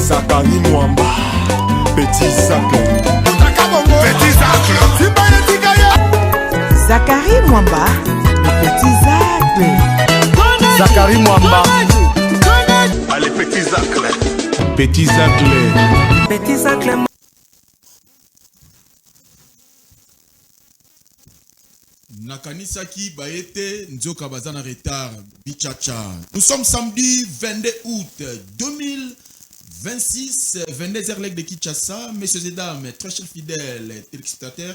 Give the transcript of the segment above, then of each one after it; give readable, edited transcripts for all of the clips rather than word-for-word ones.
Zakari Mwamba, Petit Zacle. Petit Zacle. Zakari Mwamba, le Petit Zacle. Zakari Mwamba. Allez, Petit Zacle. Petit Zacle. Petit Zacle. Nakanisaki Baete Nzoka Bazana retard Bichacha. Nous sommes samedi 22 août 2026, 22h de Kinshasa. Messieurs et dames, très chers fidèles téléspectateurs,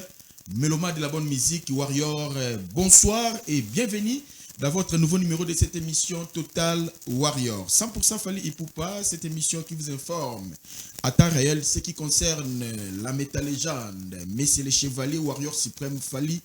mélomanes de la bonne musique, Warrior, bonsoir et bienvenue dans votre nouveau numéro de cette émission Total Warrior. 100% Fali Ipupa, cette émission qui vous informe à temps réel ce qui concerne la métal légende, Messieurs les Chevaliers, Warrior suprême Fali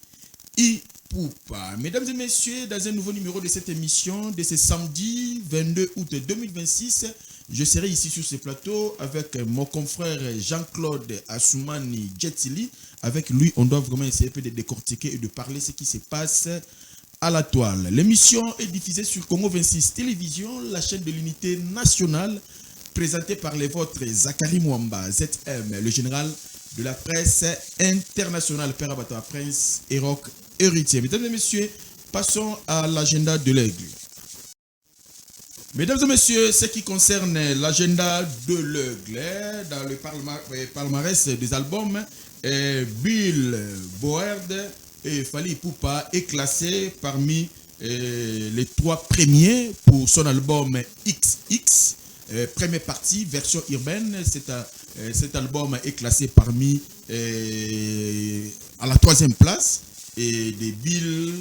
Ipupa. Mesdames et messieurs, dans un nouveau numéro de cette émission de ce samedi 22 août 2026, je serai ici sur ce plateau avec mon confrère Jean-Claude Assoumani Djetili. Avec lui, on doit vraiment essayer de décortiquer et de parler ce qui se passe à la toile. L'émission est diffusée sur Congo 26 Télévision, la chaîne de l'unité nationale, présentée par les vôtres Zakari Mwamba, ZM, le général de la presse internationale, Père Abato Prince et Rock Héritier. Mesdames et messieurs, passons à l'agenda de l'aigle. Mesdames et messieurs, ce qui concerne l'agenda de l'aigle, dans le palmarès des albums, Bill Boerd et Fali Ipupa est classé parmi les 3 premiers pour son album XX. Première partie, version urbaine, cet album est classé parmi à la 3e place et des Bill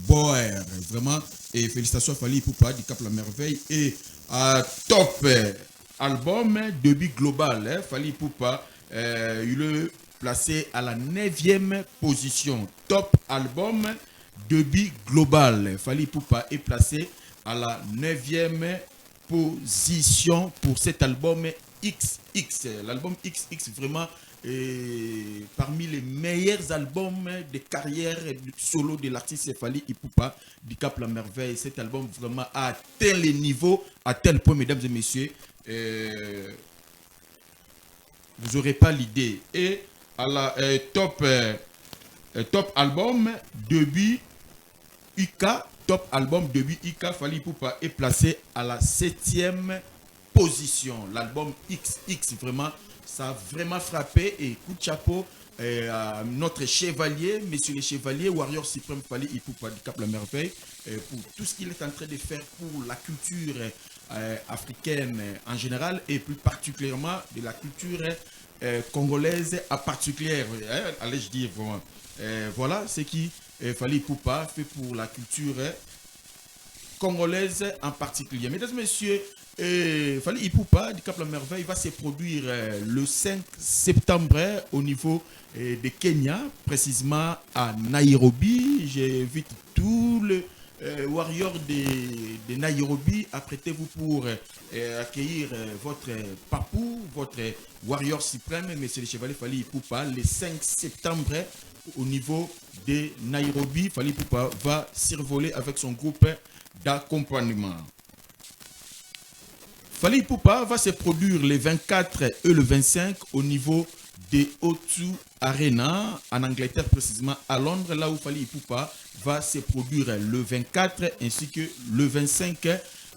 Boer. Vraiment, et félicitations à Fali Ipupa du Cap La Merveille. Et à top album, début global, Fali Ipupa, il est placé à la 9e position. Top album, début global, Fali Ipupa est placé à la 9e position pour cet album XX. L'album XX vraiment parmi les meilleurs albums de carrière solo de l'artiste Fali Ipupa du Cap La Merveille. Cet album vraiment a atteint les niveaux à tel point, mesdames et messieurs, vous n'aurez pas l'idée. Et à la top album début UK, top album début UK, Fali Ipupa est placé à la 7e position. L'album XX, vraiment, ça a vraiment frappé. Et coup de chapeau à notre chevalier, messieurs les chevaliers, Warrior suprême Fali Ipupa du Cap La Merveille, pour tout ce qu'il est en train de faire pour la culture africaine en général et plus particulièrement de la culture congolaise à particulière. Allez-je dire vraiment. Voilà ce qui Fali Ipupa fait pour la culture congolaise en particulier. Mesdames et messieurs, Fali Ipupa du Cap La Merveille va se produire le 5 septembre au niveau de Kenya, précisément à Nairobi. J'invite tous les warriors de Nairobi, apprêtez-vous pour accueillir votre papou, votre warrior suprême, monsieur le chevalier Fali Ipupa, le 5 septembre au niveau de Nairobi. Fali Ipupa va survoler avec son groupe d'accompagnement. Fali Ipupa va se produire le 24 et le 25 au niveau de O2 Arena en Angleterre, précisément à Londres, là où Fali Ipupa va se produire le 24 ainsi que le 25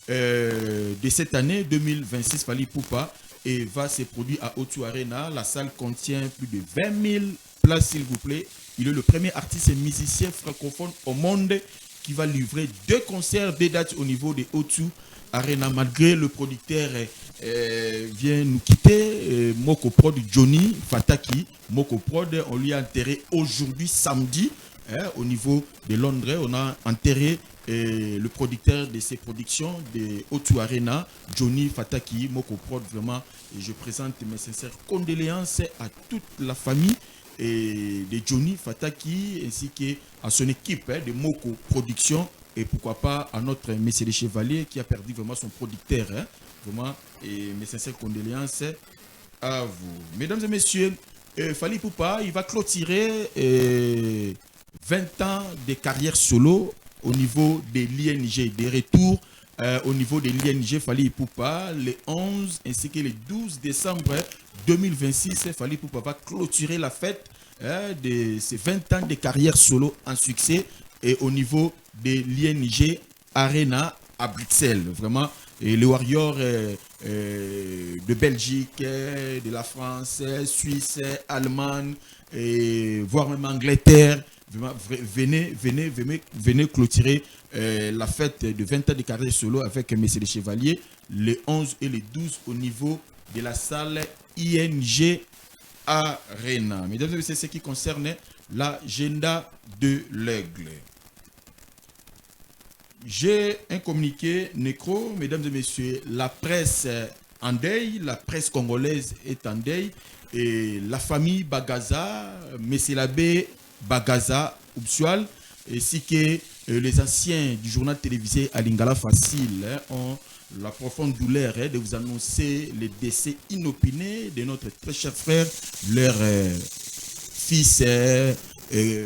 de cette année 2026. Fali Ipupa et va se produire à O2 Arena. La salle contient plus de 20 000 places, s'il vous plaît. Il est le premier artiste et musicien francophone au monde qui va livrer 2 concerts, 2 dates au niveau de O2 Arena. Malgré le producteur vient nous quitter, Moko Prod Johnny Fataki. Moko Prod, on lui a enterré aujourd'hui samedi au niveau de Londres. On a enterré le producteur de ces productions de O2 Arena, Johnny Fataki. Moko Prod, vraiment, et je présente mes sincères condoléances à toute la famille et de Johnny Fataki ainsi qu'à son équipe de Moko Production. Et pourquoi pas à notre Monsieur le Chevalier qui a perdu vraiment son producteur. Vraiment, et mes sincères condoléances à vous. Mesdames et messieurs, Fali Ipupa, il va clôturer 20 ans de carrière solo au niveau de l'ING, des retours au niveau de l'ING Fally Ipupa. Les 11 ainsi que les 12 décembre 2026, Fally Ipupa va clôturer la fête de ses 20 ans de carrière solo en succès et au niveau de l'ING Arena à Bruxelles. Vraiment, et les Warriors de Belgique, de la France, Suisse, Allemagne, et voire même Angleterre, vraiment, venez clôturer la fête de 20 ans de carrière solo avec Messieurs les Chevaliers, les 11 et les 12 au niveau de la salle ING Arena. Mesdames et messieurs, c'est ce qui concerne l'agenda de l'Aigle. J'ai un communiqué nécro, mesdames et messieurs, la presse en deuil, la presse congolaise est en deuil et la famille Bagaza, Messier l'abbé Bagaza Oubsual, ainsi que les anciens du journal télévisé à Lingala Facile ont la profonde douleur de vous annoncer le décès inopiné de notre très cher frère, leur fils,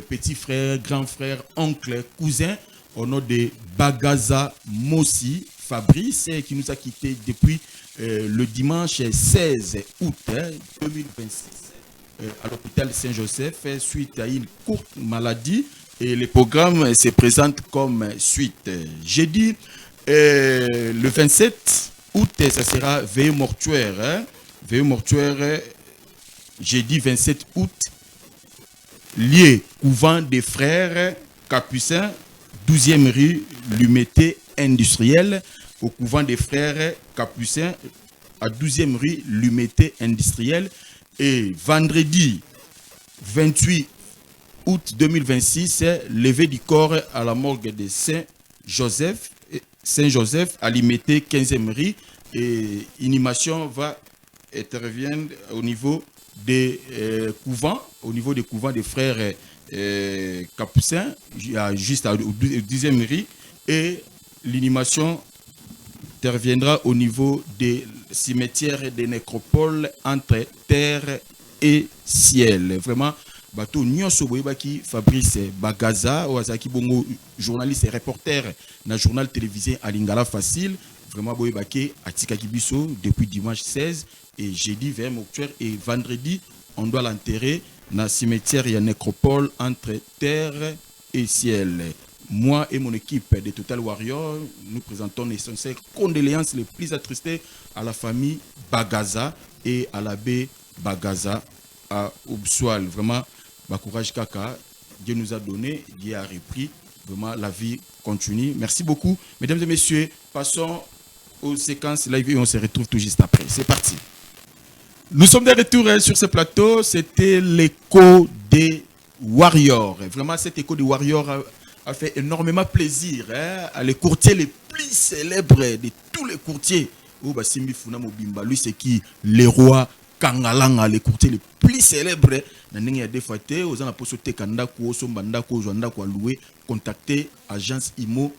petit frère, grand frère, oncle, cousin, au nom de Bagaza Mossi Fabrice, qui nous a quittés depuis le dimanche 16 août 2026 à l'hôpital Saint-Joseph suite à une courte maladie. Et le programme se présente comme suite. Jeudi, le 27 août, ça sera veillée mortuaire. Veillée mortuaire, jeudi 27 août, lié couvent des frères Capucins, 12e rue Lumété industrielle, au couvent des frères Capucins, à 12e rue Lumété industrielle. Et vendredi 28 août 2026, levé du corps à la morgue de Saint-Joseph à Lumété 15e rue. Et inhumation va intervenir au niveau des couvents, des frères Capucins, juste au 10e rue, et l'inhumation interviendra au niveau des cimetières des nécropoles entre terre et ciel. Vraiment, bateau nyonso boyebaki Fabrice Bagaza, Ozaki Bongo, journaliste et reporter dans journal télévisé à Lingala Facile. Vraiment boyebaki Atika Kibiso depuis dimanche 16 et jeudi vers mortuaire et vendredi on doit l'enterrer dans le cimetière et nécropole entre terre et ciel. Moi et mon équipe de Total Warrior, nous présentons les sincères condoléances les plus attristées à la famille Bagaza et à l'abbé Bagaza à Oubsual. Vraiment, courage Kaka, Dieu nous a donné, Dieu a repris. Vraiment, la vie continue. Merci beaucoup. Mesdames et messieurs, passons aux séquences live et on se retrouve tout juste après. C'est parti. Nous sommes de retour sur ce plateau. C'était l'écho des Warriors. Vraiment, cet écho des Warriors a fait énormément plaisir à les courtiers les plus célèbres de tous les courtiers. Simbi Funa Mobimba, lui c'est qui? Les rois Kangalanga, les courtiers les plus célèbres. Contacter agence IMO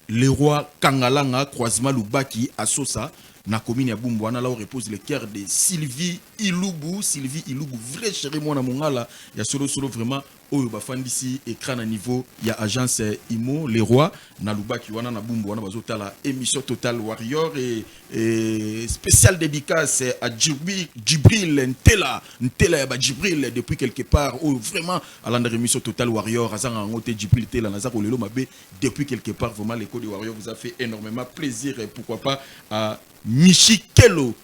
les rois Kangalanga, croisement Lubaki, à Sosa. Na commune ya Bumbwana, là où repose le cœur de Sylvie Ilubu, vrai chéri moi na mongala, il y a solo vraiment oyo bafandi ici écran à niveau, il y a agence IMO les rois na Lubaki wana na Bumbwana bazotala émission Total Warrior et spécial dédicace à Djibril Ntela ya ba Djibril depuis quelque part ou vraiment à l'endroit émission Total Warrior azanga ngote Djibril Ntela na zako lelo mabe depuis quelque part vraiment l'écho de Warrior vous a fait énormément plaisir et pourquoi pas à Michi Kelo,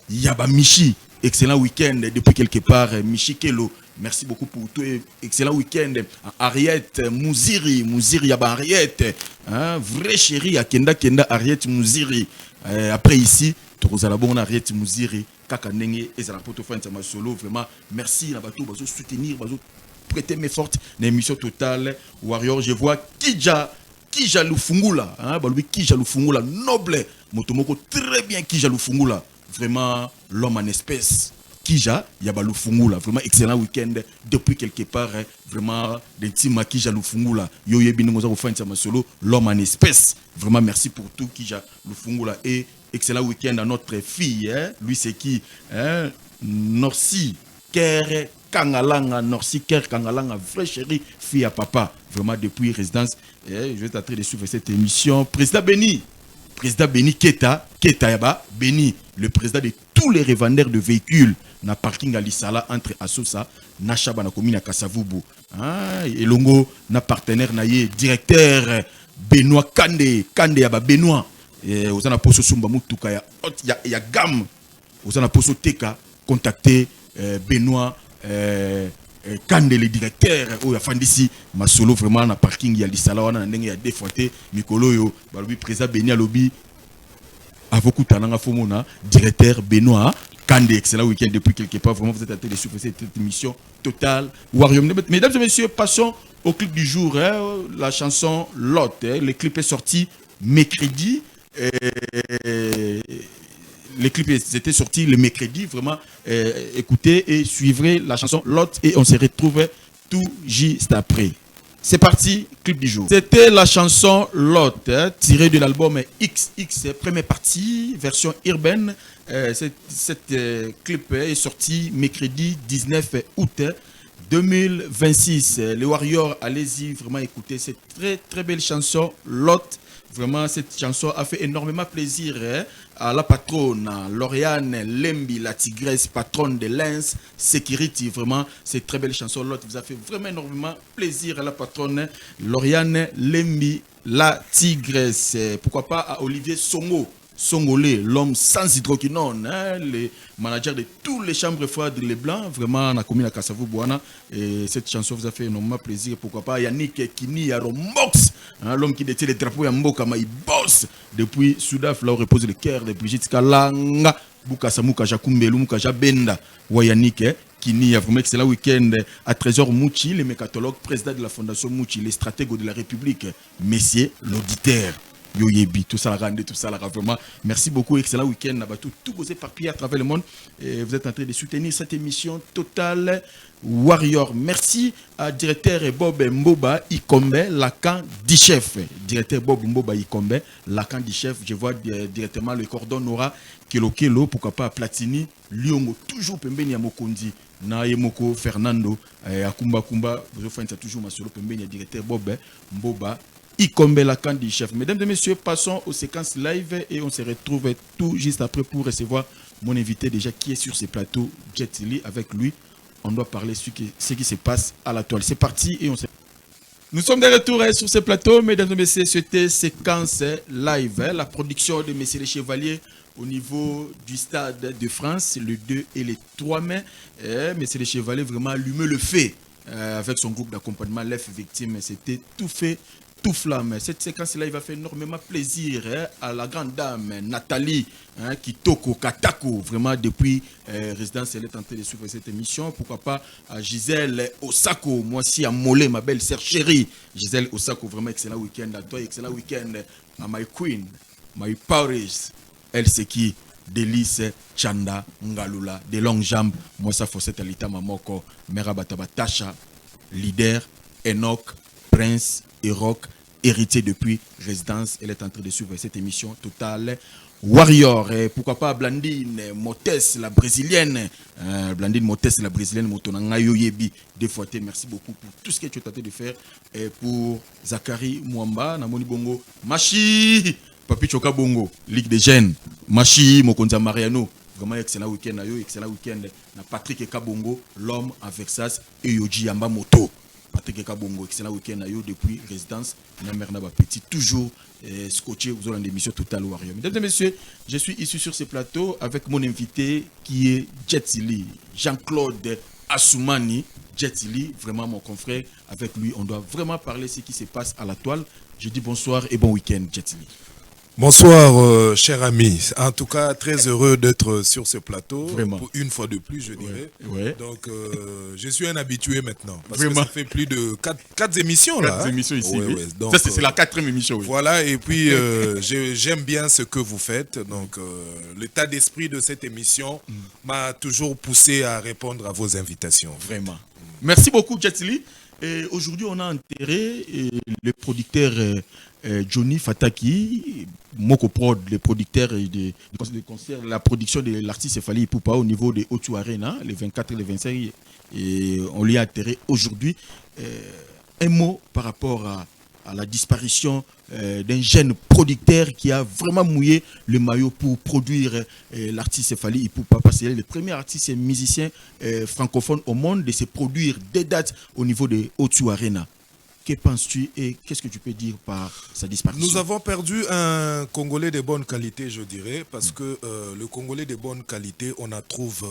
Yaba Michi, excellent week-end depuis quelque part, Michi Kelo, merci beaucoup pour tout, excellent week-end, Ariette Mouziri Yaba Ariette, vrai chéri, Kenda Ariette Mouziri, après ici, Torozalabon Ariette Mouziri, Kakanenge, et Zalapoto Fantama Solo, vraiment, merci, Nabato, bazo soutenir, bazo prêter mes fortes, l'émission Total Warrior, je vois Kija Lufungula, Kija Lufungula, noble, Motomoko très bien Kija Lufungula, vraiment l'homme en espèce. Kija Yaba Lufungula, vraiment excellent week-end depuis quelque part, vraiment l'intime Kija Lufungula, Yoye Binongoza Ofantia Masolo, l'homme en espèce. Vraiment merci pour tout Kija Lufungula et excellent week-end à notre fille, lui c'est qui, Norsi Kangalanga, Norsiker, Kangalanga, vrai chéri, fille à papa. Vraiment depuis résidence. Je vais t'attendre de suivre cette émission. Président Béni Keta Yaba, Béni, le président de tous les revendeurs de véhicules na parking à Lissala entre Asosa, Nachaba na commune à Kasavubu. Et Longo, na partenaire na ye, directeur Benoît Kande Yaba Benoît. Vous en avez posé Sumba Mutuka, ya gamme. Vous en avez posé Teka, contacter Benoît Kande le directeur ou Fandisi Masolo vraiment na parking ya Lissala wana ndenge ya défoité Mikolo yo balobi président Beni alobi avocat tananga fomona directeur Benoît Kande excellent week-end depuis quelque part vraiment vous êtes à télé sur cette émission totale Warrior. Mesdames et messieurs, passons au clip du jour la chanson Lot le clip est sorti mercredi. Les clips étaient sortis le mercredi, vraiment écoutez et suivrez la chanson Lot et on se retrouve tout juste après. C'est parti, clip du jour. C'était la chanson Lot, tirée de l'album XX, première partie, version urbaine. Cette clip est sorti mercredi 19 août 2026. Les Warriors, allez-y, vraiment écoutez cette très belle chanson Lot. Vraiment, cette chanson a fait énormément plaisir à la patronne, Lauriane Lembi, la tigresse, patronne de Lens Security. Vraiment, cette très belle chanson, l'autre vous a fait vraiment énormément plaisir à la patronne, Lauriane Lembi, la tigresse. Pourquoi pas à Olivier Songolé, l'homme sans hydroquinone, le manager de toutes les chambres froides de Les Blancs, vraiment, on a commis la Kassavou Bouana. Et cette chanson vous a fait énormément plaisir. Pourquoi pas Yannick Kini Arombox, l'homme qui détient les drapeaux Yamboka, il bosse depuis Soudaf, là où repose le cœur de Brigitte Kalanga, Bukasamuka Jakumbelu, Muka Jabenda, Yannick Kini, vraiment excellent week-end à Trésor Mouchi, le mécatologue, président de la Fondation Mouchi, les stratèges de la République, messieurs l'auditeur. Yoyebi, tout ça la rende, tout ça la vraiment. Merci beaucoup, excellent week-end. Tout vous éparpillé à travers le monde. Et vous êtes en train de soutenir cette émission Total Warrior. Merci à directeur Bob Mboba Ikombe, Lacan Dichef. Directeur Bob Mboba Ikombe, Lacan Dichef. Je vois directement le cordon Nora Kelo, pourquoi pas Platini, Lyongo, toujours Pembeni Mokondi, Naemoko Fernando, Akumba Kumba, vous offrez toujours ma solo Pembeni, directeur Bob Mboba Ikombe Lacan Dichef. Mesdames et messieurs, passons aux séquences live et on se retrouve tout juste après pour recevoir mon invité déjà qui est sur ce plateau, Jet Li. Avec lui, on doit parler sur ce qui se passe à la toile. C'est parti et on se... Nous sommes de retour sur ce plateau, mesdames et messieurs, c'était séquence live, la production de Messieurs les Chevaliers au niveau du Stade de France, le 2 et le 3 mai. Messieurs les Chevaliers vraiment allumé le feu avec son groupe d'accompagnement, l'EF Victime. C'était tout fait, tout flamme. Cette séquence-là, il va faire énormément plaisir à la grande dame Nathalie Kitoko Katako, vraiment depuis résidence, elle est en train de suivre cette émission. Pourquoi pas à Gisèle Osako, moi aussi à Mollet, ma belle sœur chérie. Gisèle Osako, vraiment excellent week-end à toi, excellent week-end à my queen, my Paris, elle c'est qui Délice Chanda Ngalula, des longues jambes, moi ça faut cette alita mamoko, Merabataba Tasha, leader, Enoch, Prince, Rock, héritier depuis résidence. Elle est en train de suivre cette émission Total Warrior. Et pourquoi pas Blandine Motes, la brésilienne. Blandine Motes, la brésilienne, Motonanga Yoyebi, des fois. Merci beaucoup pour tout ce que tu as tenté de faire. Et pour Zachary Mwamba, Namoni Bongo, Machi, Papi Choka Bongo, Ligue des Jeunes, Machi, Mokonza Mariano. Vraiment excellent week-end à eux, excellent week-end. Patrick Kabongo, l'homme à Versace et Yoji Yamba Moto. Patrick Kabongo, excellent week-end à eux depuis résidence. Namerna Petit, toujours scotché aux zones d'émission Total Warrior. Mesdames et messieurs, je suis ici sur ce plateau avec mon invité qui est Jet Li, Jean-Claude Assoumani. Jet Li, vraiment mon confrère. Avec lui, on doit vraiment parler de ce qui se passe à la toile. Je dis bonsoir et bon week-end, Jet Li. Bonsoir, cher ami. En tout cas, très heureux d'être sur ce plateau. Vraiment. Pour une fois de plus, je dirais. Ouais. Donc, je suis un habitué maintenant. Parce Vraiment. que ça fait plus de 4 émissions là. 4 émissions ici. Ouais, oui. ouais. Donc, ça, c'est la 4e émission. Oui. Voilà, et puis j'aime bien ce que vous faites. Donc, l'état d'esprit de cette émission m'a toujours poussé à répondre à vos invitations. Vraiment. Merci beaucoup, Jet Li. Et aujourd'hui, on a enterré le producteur Johnny Fataki, Moko Prod, le producteur de concert, la production de l'artiste Fally Ipupa au niveau de O2 Arena, les 24 et les 25. Et on lui a enterré aujourd'hui. Un mot par rapport à la disparition d'un jeune producteur qui a vraiment mouillé le maillot pour produire l'artiste Fally Ipupa, parce qu'il est le premier artiste et musicien francophone au monde de se produire des dates au niveau de O2 Arena. Que penses-tu et qu'est-ce que tu peux dire par sa disparition? Nous avons perdu un Congolais de bonne qualité, je dirais, parce que le Congolais de bonne qualité, on n'en trouve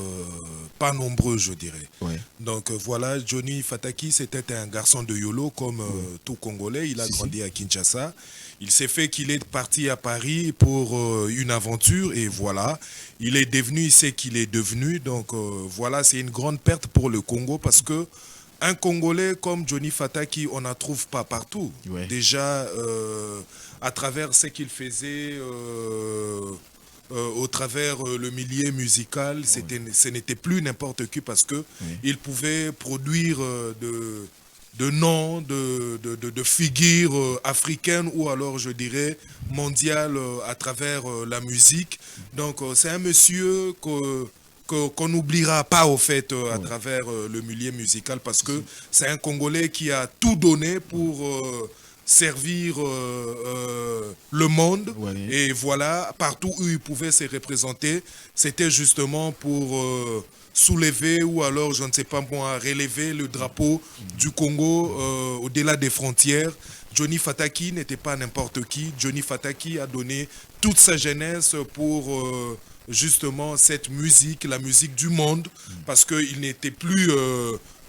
pas nombreux, je dirais. Ouais. Donc voilà, Johnny Fataki, c'était un garçon de YOLO, comme tout Congolais. Il a grandi à Kinshasa. Il s'est fait qu'il est parti à Paris pour une aventure et voilà, il est devenu ce qu'il est devenu. Donc voilà, c'est une grande perte pour le Congo parce que un Congolais comme Johnny Fataki, on n'en trouve pas partout. Ouais. Déjà, à travers ce qu'il faisait, au travers le milieu musical, ce n'était plus n'importe qui parce que il pouvait produire de noms, de figures africaines ou alors, je dirais, mondiales à travers la musique. Donc, c'est un monsieur qu'on n'oubliera pas au fait à travers le milieu musical parce que c'est un Congolais qui a tout donné pour servir le monde et voilà, partout où il pouvait se représenter, c'était justement pour soulever ou alors, je ne sais pas moi, relever le drapeau du Congo au-delà des frontières. Johnny Fataki n'était pas n'importe qui. Johnny Fataki a donné toute sa jeunesse pour justement cette musique, la musique du monde, parce qu'il n'était plus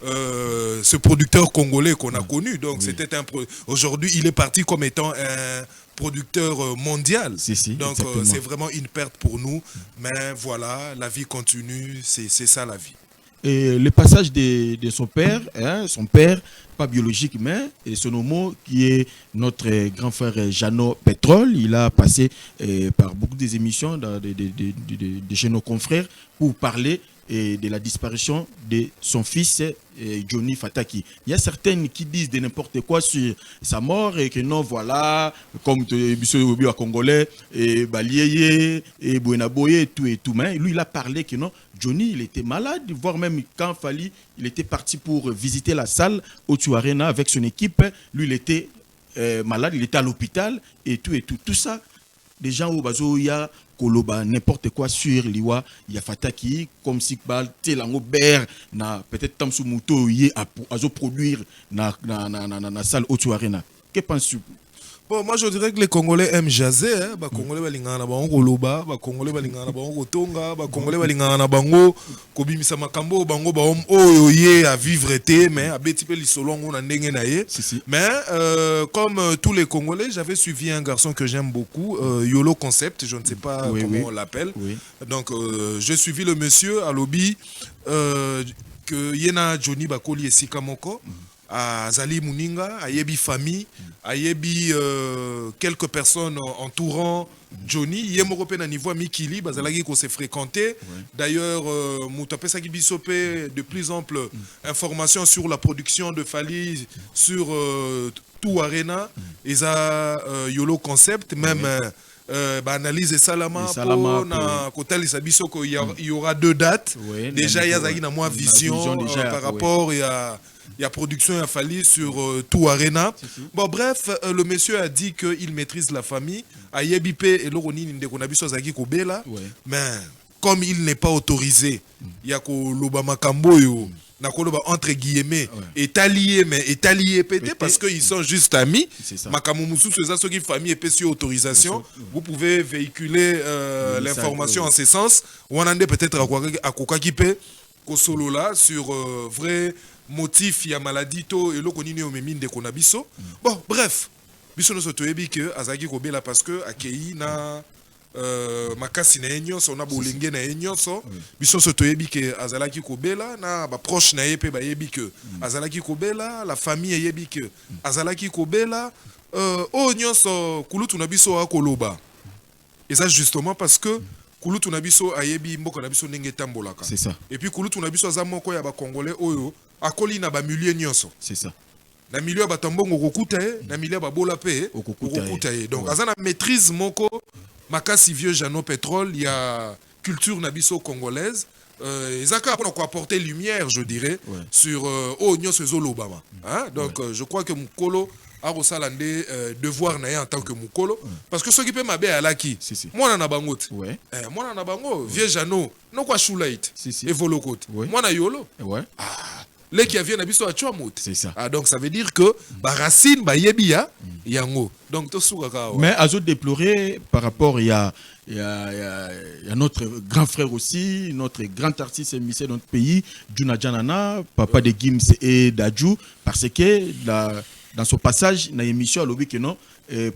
ce producteur congolais qu'on a connu. Donc c'était aujourd'hui, il est parti comme étant un producteur mondial. Donc c'est vraiment une perte pour nous. Mais voilà, la vie continue, c'est ça la vie. Et le passage de son père, pas biologique, mais son homo, qui est notre grand frère Jeannot Pétrole, il a passé par beaucoup des émissions de chez nos confrères pour parler de la disparition de son fils Johnny Fataki. Il y a certaines qui disent de n'importe quoi sur sa mort et que non, voilà, comme le Congolais, et Balieye, et Bouenaboye, et tout. Mais lui, il a parlé que non, Johnny, il était malade, voire même quand Fally, il était parti pour visiter la salle O2 Arena avec son équipe. Lui, il était malade, il était à l'hôpital, et tout. Tout ça, des gens au bazo, il y a Koloba, n'importe quoi sur Liwa, il y a Fataki, comme si Telango Ber, peut-être Tamsou Mouto, il a produire na salle O2 Arena. Que penses-tu? Bon, moi je dirais que les Congolais aiment jaser, hein. Ba Congolais balingana na bango koloba, ba Congolais balingana na bango kotonga, ba Congolais balingana na bango kobimisa makambo bango ba oyo ye à vivre été, mais a beti pe lisolongo na ndenge na ye. Mais comme tous les Congolais, j'avais suivi un garçon que j'aime beaucoup, Yolo Concept, je ne sais pas comment on l'appelle. Donc j'ai suivi le monsieur à lobby que yena Johnny Bakoli et Sikamoko. Azali Muninga, Ayebi famille, Ayebi quelques personnes entourant Johnny, Yemorope na niveau Mikili, Bazalagi qu'on s'est fréquenté. D'ailleurs, Moutapesa Kibisope, de plus ample informations sur la production de Fally sur tout Arena, et ça Yolo Concept, même analyse Salama pour na Kotal Sabiso qu'il y aura 2 dates. Déjà, il y a une vision par rapport il y a production à Fally sur tout Arena. Bon, bref, le monsieur a dit qu'il maîtrise la famille. Ayebipe et Loroni Ndekonabiso Zaki Kobela. Mais comme il n'est pas autorisé, il y a Kolobama Kamboyo, entre guillemets, étalié, mais étalié pété parce qu'ils sont juste amis. Makamumusu, c'est ça, ceux qui famille et sur autorisation. Vous pouvez véhiculer l'information en ce sens. On en est peut-être à Kokakipe, Kosolo là, sur vrai motif, il y a maladie, et l'eau qu'on y a au mine de Konabiso. Bon, bref, biso no sotoyebi que Azaki Kobela parce que Akei na makasi na enyoso na bolenge na enyoso biso sotoyebi que Azalaki Kobela na ba proche na yepe ba yebi que Azalaki Kobela, la famille yebi que Azalaki Kobela o nyonso kulutu na biso akoloba. Et ça justement parce que kulutu na biso ayebi mboka na biso ndenge tambolaka. C'est ça. Et puis kulutu na biso azamoko ya ba congolais oyo akoli na ba milieu nyonso. C'est ça. na milieu ba tambongo kokuta na milieu ba bola pe kokuta donc azana maîtrise moko makasi vieux Jano Pétrole, il y a culture nabiso congolaise. Ezaka pour apporter lumière, je dirais, sur Nyos Zolobama. Donc, je crois que Mukolo a resalandé devoir naé en tant que Mukolo. Parce que ce qui peut m'aber à l'aki, moi n'en a bangot. Moi n'en a bangot. Vieux Jano, non quoi choulait. Et volokot. Moi n'a yolo. Les qui viennent nabiso à Chouamout. C'est ça. Donc, ça veut dire que Baracine, Bayebia, Yango. Donc, tout ça. Mais à déplorer par rapport, il y a notre grand frère aussi, notre grand artiste émissé de notre pays, Juna Janana, papa de Gims et d'Adjou, parce que dans son passage, dans l'émission, il a dit que non,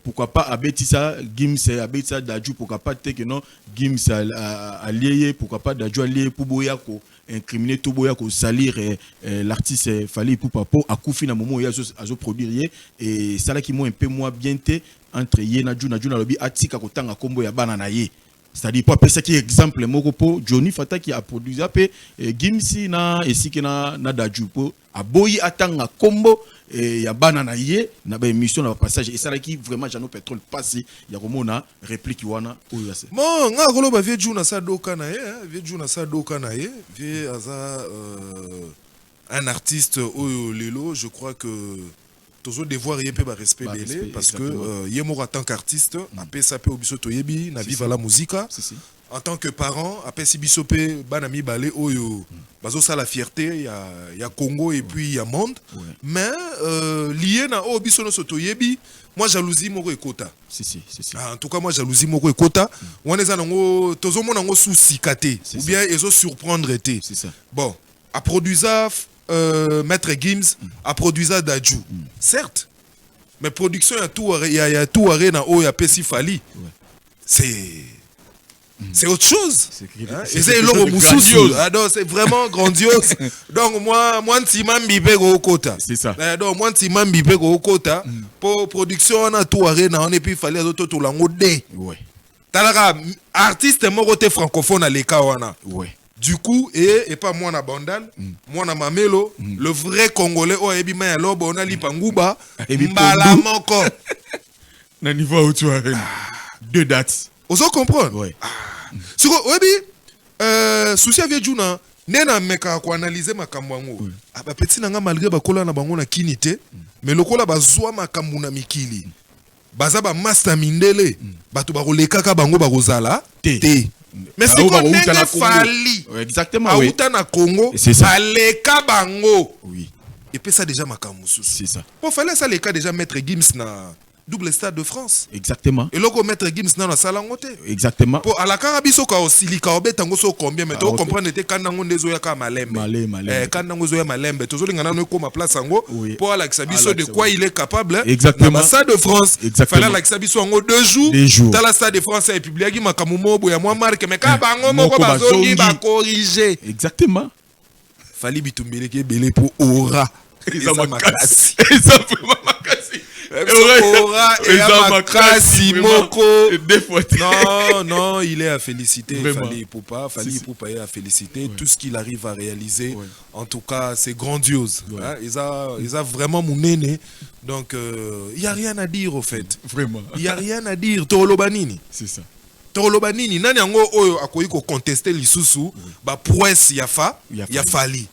pourquoi pas Abetissa, Gims et Abetissa d'Adjou, pourquoi pas que non, Gims a lié, pourquoi pas d'Adjou a lié pour Boyako, incriminer tout Boyako, salir l'artiste Fali pour Papo, à Koufi, dans le moment où il y a produire, et ça là qui m'a un peu moins bien été entre Yena Juna Lobi Atika Kotanga Kombo ya Banana Ye. C'est-à-dire, pour appeler ça qui est exemple, Mokopo, Johnny Fata qui a produit Zape, Gimsi na Esike na Dajupo, a Boyi Atanga Kombo, et ya Banana Ye, na ba émission na passage, et ça là qui vraiment Jano Pétrole passé, ya Romona, réplique Wana, Oyase. Bon, nga Rolo ba vieux Juna sa doka na ye, vieux Juna sa doka na ye, vieux Aza, un artiste Oyo Lelo, je crois que. Toujours devoir y peu respect belé parce que yemo en tant qu'artiste après ça peut obiso toyebi na viva la musique en tant que parent après si bisope banami balé oyo bazo ça la fierté il y a Congo et puis il y a monde mais lié na obiso no sotoyebi moi jalousie moko ekota en tout cas moi jalousie moko ekota on est nango tozo mona ngo souci katé ou bien ezo surprendre été bon à produire Maître Gims a produit ça d'Adjou. Certes, mais production il y a tout arrêt dans o ya Pessi Fali. C'est autre chose. C'est l'oro moussousou. C'est vraiment grandiose. Donc moi ntimam bibe go kota. C'est ça. Donc moi ntimam bibe go kota pour production on a tout arrêt dans on et puis fallait auto to lango de. Ouais. Talaka artiste morote francophone à l'Ekawana. Ouais. Du coup, et pas moi na bandal, moi na mamelo, le vrai Congolais, oh ebi ma lobo on a li pangouba, mbala manko. Na niveau où tu as deux dates. Oso comprendre? Oui. Siko obi, souci avec Juna, nena meka ko analyser makambo ngo. Ba petit nanga malgré ba kola na bango na kinité, mais lokola ba zwa makambo na mikili. Baza ba master mindele, bato ba koleka bango ba kozala te. Mais c'est qu'on a Fali. Exactement. Oui. Na Congo. C'est ça. Aleka bango. Oui. Et puis ça déjà makamoussou. C'est ça. Bon, fallait ça les cas déjà mettre Gims na double stade de France. Exactement. Et logo mettre Gims na salangote. Exactement. Pour à la carabiso ka aussi ka obetango so combien mais to comprendre était kanango ndezo ya ka malembe. Malembe. Kanango zo ya malembe. Tozo lingana no ko ma place ngo pour à la xabiso de quoi il est capable. Exactement. Stade de France. Fallait la xabiso ngo 2 jours. Dans la stade de France et publié makamumo boya moi marque mais ka bango moko bazongi ba corriger. Exactement. Fali bitumbele ke belé pour aura. Ils ont makasi. Ils ont vraiment makasi. Non, il est à féliciter. Fali Poupa est à féliciter. Tout ce qu'il arrive à réaliser, en tout cas, c'est grandiose. Ils ont vraiment mounéné. Donc, il n'y a rien à dire au fait. Vraiment. Il n'y a rien à dire. Tolobanini. C'est ça. Tolobanini. Nani yango oyo akoyi ko contester lisusu ba prouesse ya Fali.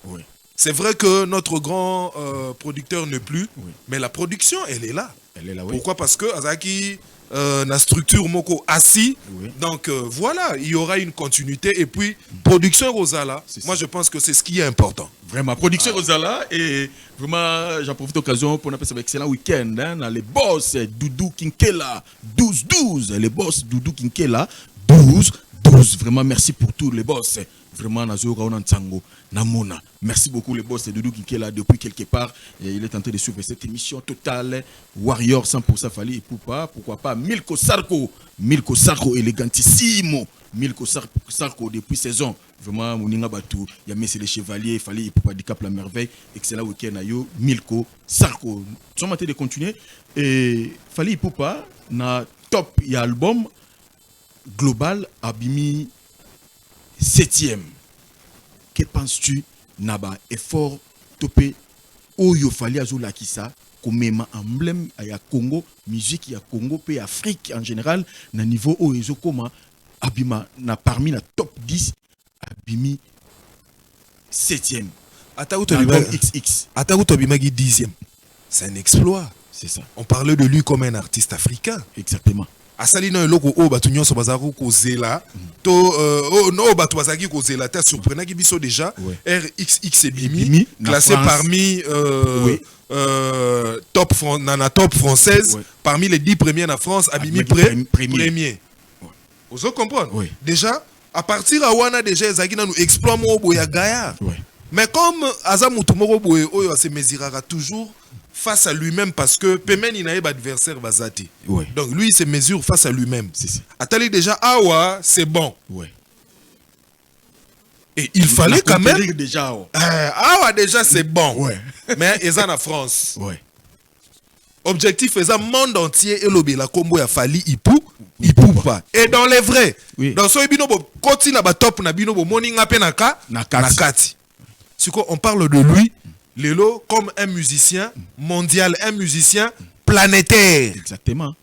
C'est vrai que notre grand producteur n'est plus, mais la production, elle est là. Elle est là, oui. Pourquoi? Parce que Azaki, la structure Moko assis, donc voilà, il y aura une continuité. Et puis, production Rosala, moi je pense que c'est ce qui est important. Vraiment, production Rosala, et vraiment, j'en profite d'occasion pour appeler ça un excellent week-end dans les boss Doudou Kinkela, 12-12, les boss Doudou Kinkela, 12-12. Vraiment, merci pour tous les boss. Vraiment, Namona. Merci beaucoup les boss de Doudou qui est là depuis quelque part. Et il est en train de suivre cette émission totale Warrior 100% Fali et Poupa. Pourquoi pas Milko Sarko élégantissimo. Milko Sarko depuis saison. Vraiment, Mouninga Batou. Il y a Messi les Chevaliers, Fali et Poupa du Cap la Merveille. Excellent week-end à yo. Milko Sarko. Nous sommes en train de continuer. Et Fali et Poupa, na top, il y a album global Abimi 7e. Que penses-tu Naba effort topé Oyo Fali Azula Kisa komema emblème ya Congo, musique ya Congo pe Afrique en général na niveau o ezokoma abima na parmi la top 10 abimi 7e. Album XX. Atakuto Bimagi 10e. C'est un exploit. C'est ça. On parlait de lui comme un artiste africain. Exactement. Asali no eloko o batu nyonso bazako kozela to no batu bazaki kozela ta surprenant ki biso déjà RXX et Bimi classé parmi top française parmi les 10 premiers en France à Bimi premier. Vous comprenez? Déjà à partir à wana déjà ezaki na nous exploit mo boya gaya. Mais comme Azamutu moko boye oyo se mesurera toujours face à lui-même parce que Pemen il n'a pas d'adversaire bazati. Donc lui il se mesure face à lui-même. Atali déjà awa c'est bon. Et il fallait quand même déjà awa déjà c'est bon. Mais ils en a France. Objectif est monde entier et l'obéla combo ya fali Ipou pas. Et dans les vrais. Dans ce bino bo koti na ba top na bino bo morning apenaka na kati. On parle de lui, Lelo, comme un musicien mondial, un musicien planétaire. Exactement.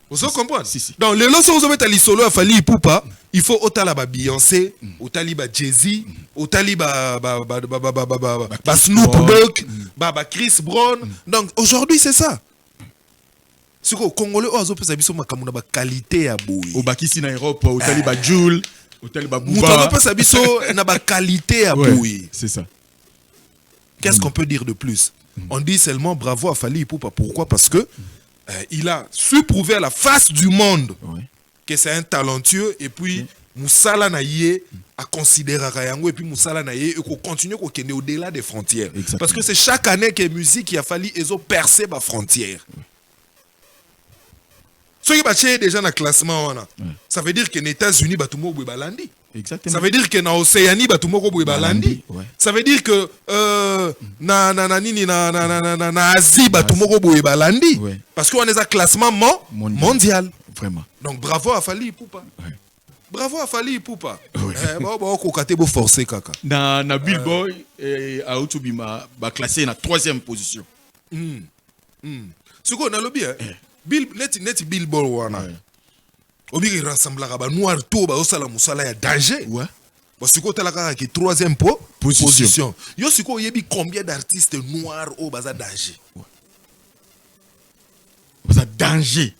Vous comprenez? Donc, Lelo, si vous avez solo à Fali Ipupa, il faut autant Beyoncé, autant Jay-Z, autant Snoop Dogg, Chris Brown. Donc, aujourd'hui, c'est ça. Ce que Congolais, ils ont qualité à bouille. Au Bakissi en Europe, autant Jules. C'est ça. Qu'est-ce qu'on peut dire de plus? On dit seulement bravo à Fali Ipupa. Pourquoi? Parce que il a su prouver à la face du monde que c'est un talentueux et puis Moussala Naye a considéré Rayango et puis Moussala Naye et qu'on continue qu'on est au-delà des frontières. Parce que c'est chaque année que la musique qui a fallu percer les frontières. Ceux qui sont déjà dans le classement, ça veut dire que les États-Unis sont balandi. Ça veut dire que dans l'Océanie, balandi. Ça veut dire que dans l'Asie, balandi. Parce qu'on est un classement mondial. Vraiment. Donc bravo à Fali Ipupa. Bravo à Fali Ipupa. Bon, forcé kaka. Dans Billboard, Aoutubima va classer dans 3e position. Ce qu'on a le bien. Net Billboard wana. Obi qui rassemble ba noir to ba osala musala ya danger. Parce que tu as qui 3e position. Yo siko yebi combien d'artistes noirs au baza danger. Baza danger.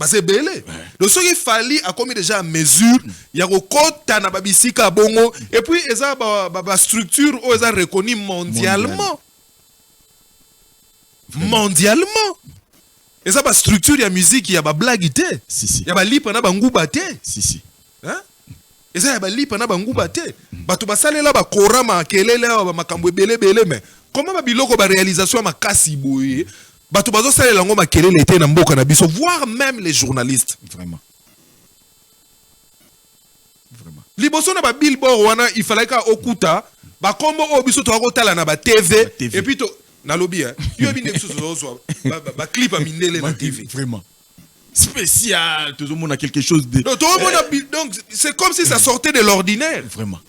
C'est belé. Donc ce qu'il fallait a commis déjà à mesure, il y a kota na babisika bongo et puis eza ba structure ou eza reconnu mondialement. Mondialement. Et ça, la structure, il y a musique, il y a la blague, il y a la lip, il y a la ngouba. Et ça, il y a la lip, il y a la ngouba. Tu vas saler là, tu vas ma kele là, makambo belé belé, mais comment ma biloko ba réalisation ma kasi boye? Tu vas saler là, ma kele l'été na mboka na biso, voire même les journalistes. Vraiment. Liboso na ba Billboard wana, il fallait ka okuta, ba kombo o biso to akotala na ba TV, et puis na lobby hein yo bi nekso zo ba clip a minele na TV vraiment spécial tout le monde a quelque chose de donc c'est comme si ça sortait de l'ordinaire vraiment.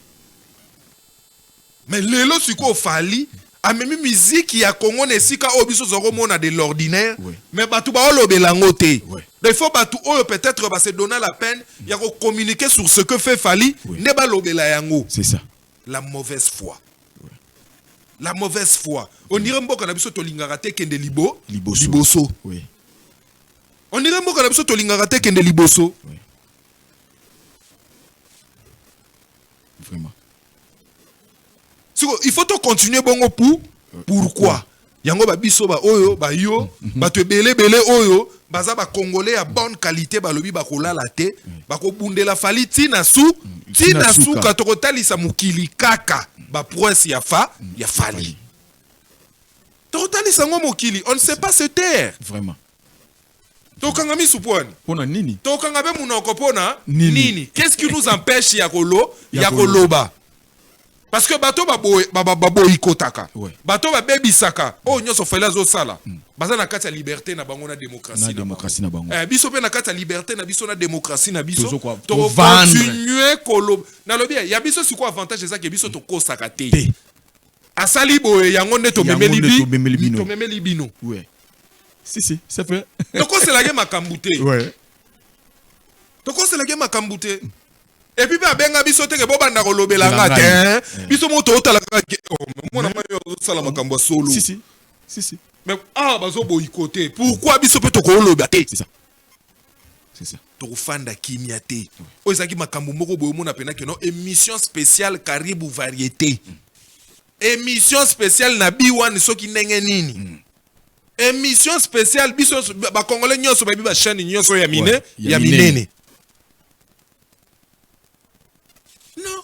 Mais lelo siko fali a même musique ya Congo ne sika obiso zoro mona de l'ordinaire mais batu ba olobela ngote il faut batu oyo peut-être ba se donner la peine ya ko communiquer sur ce que fait Fali ne ba lobela yango. C'est ça. La mauvaise foi. La mauvaise foi. On dirait mboka na biso tolingaka te kende liboso. Oui. On dirait mboka na biso tolingaka te kende liboso. Oui. Vraiment. Il faut continuer bongo pourquoi? Yango ba biso ba oyo ba yo ba te belé oyo baza ba congolais à bonne qualité ba lobi ba kolala te ba ko bundela Fali tina su ka tokotalisa mukili kaka. Ba prouesse ya Fali. Totalisa ngo mokili, on ne sait pas se taire. Vraiment. Tokangami supwani. Pona nini? Tokangabe munoko pona nini? Qu'est-ce qui nous empêche ya koloba? Parce que bato babo ikotaka. Bato ba bebisaka. Oh nyoso fela zo sala. Baza na kati ya liberté na bango na démocratie na bango. Biso pe na kati ya liberté na biso na démocratie na biso. To continuer koloba. Na lobi ya biso siko avantage ça que biso to kosaka te. asali boye yango nde tomemeli bino. tomemeli bino. Ouais. Si, ça fait. Toko c'est la game makambu te. Ouais. Toko c'est la game makambu te. Et puis ba benga biso te ke bobanda ko lobela nga te. Biso moto otala ka mona mayo sala makambu solo. Si. Mais bazo boycotter. Pourquoi biso pe toko lobela te? C'est ça. Tokofanda kimia te. O ezaki makambu moko boyo mona pena ke no émission spéciale Karibu Variété. Émission spéciale na B1 soki ndenge nini. Émission spéciale biso ba congolais nyonso ba bi ba chaîne nyonso ya mine ya minene. Non,